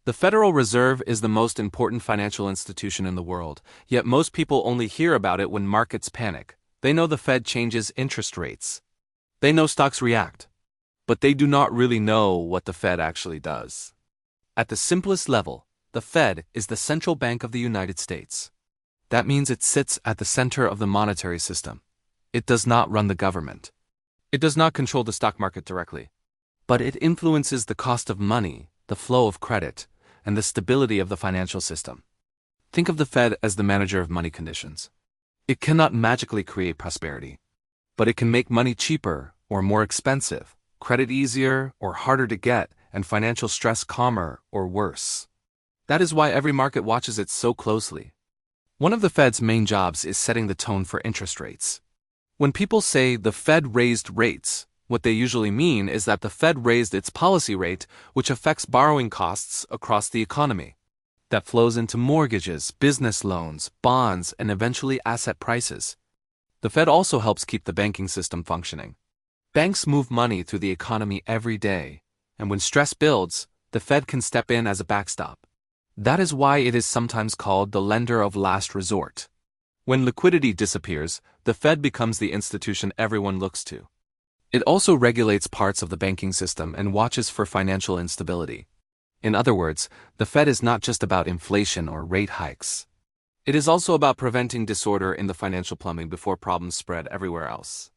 The Federal Reserve is the most important financial institution in the world, yet most people only hear about it when markets panic. They know the Fed changes interest rates. They know stocks react. But they do not really know what the Fed actually does. At the simplest level, the Fed is the central bank of the United States. That means it sits at the center of the monetary system. It does not run the government. It does not control the stock market directly. But it influences the cost of money, the flow of credit, and the stability of the financial system. Think of the Fed as the manager of money conditions. It cannot magically create prosperity, but it can make money cheaper or more expensive, credit easier or harder to get, and financial stress calmer or worse. That is why every market watches it so closely. One of the Fed's main jobs is setting the tone for interest rates. When people say the Fed raised rates, what they usually mean is that the Fed raised its policy rate, which affects borrowing costs across the economy. That flows into mortgages, business loans, bonds, and eventually asset prices. The Fed also helps keep the banking system functioning. Banks move money through the economy every day, and when stress builds, the Fed can step in as a backstop. That is why it is sometimes called the lender of last resort. When liquidity disappears, the Fed becomes the institution everyone looks to. It also regulates parts of the banking system and watches for financial instability. In other words, the Fed is not just about inflation or rate hikes. It is also about preventing disorder in the financial plumbing before problems spread everywhere else.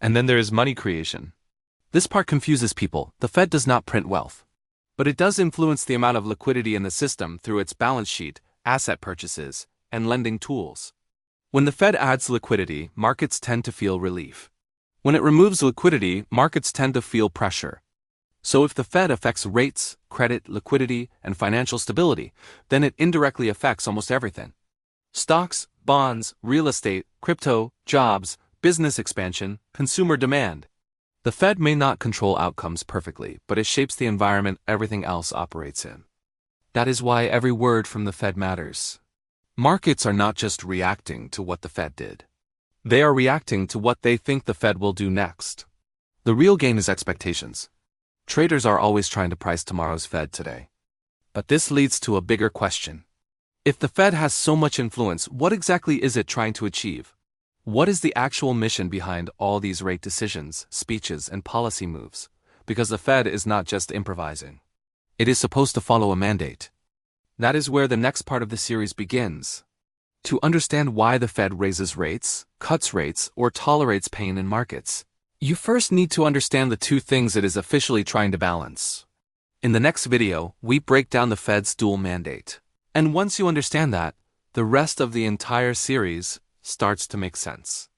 And then there is money creation. This part confuses people. The Fed does not print wealth. But it does influence the amount of liquidity in the system through its balance sheet, asset purchases, and lending tools. When the Fed adds liquidity, markets tend to feel relief. When it removes liquidity, markets tend to feel pressure. So if the Fed affects rates, credit, liquidity, and financial stability, then it indirectly affects almost everything. Stocks, bonds, real estate, crypto, jobs, business expansion, consumer demand. The Fed may not control outcomes perfectly, but it shapes the environment everything else operates in. That is why every word from the Fed matters. Markets are not just reacting to what the Fed did. They are reacting to what they think the Fed will do next. The real game is expectations. Traders are always trying to price tomorrow's Fed today. But this leads to a bigger question. If the Fed has so much influence, what exactly is it trying to achieve? What is the actual mission behind all these rate decisions, speeches, and policy moves? Because the Fed is not just improvising. It is supposed to follow a mandate. That is where the next part of the series begins. To understand why the Fed raises rates, cuts rates, or tolerates pain in markets, you first need to understand the two things it is officially trying to balance. In the next video, we break down the Fed's dual mandate. And once you understand that, the rest of the entire series starts to make sense.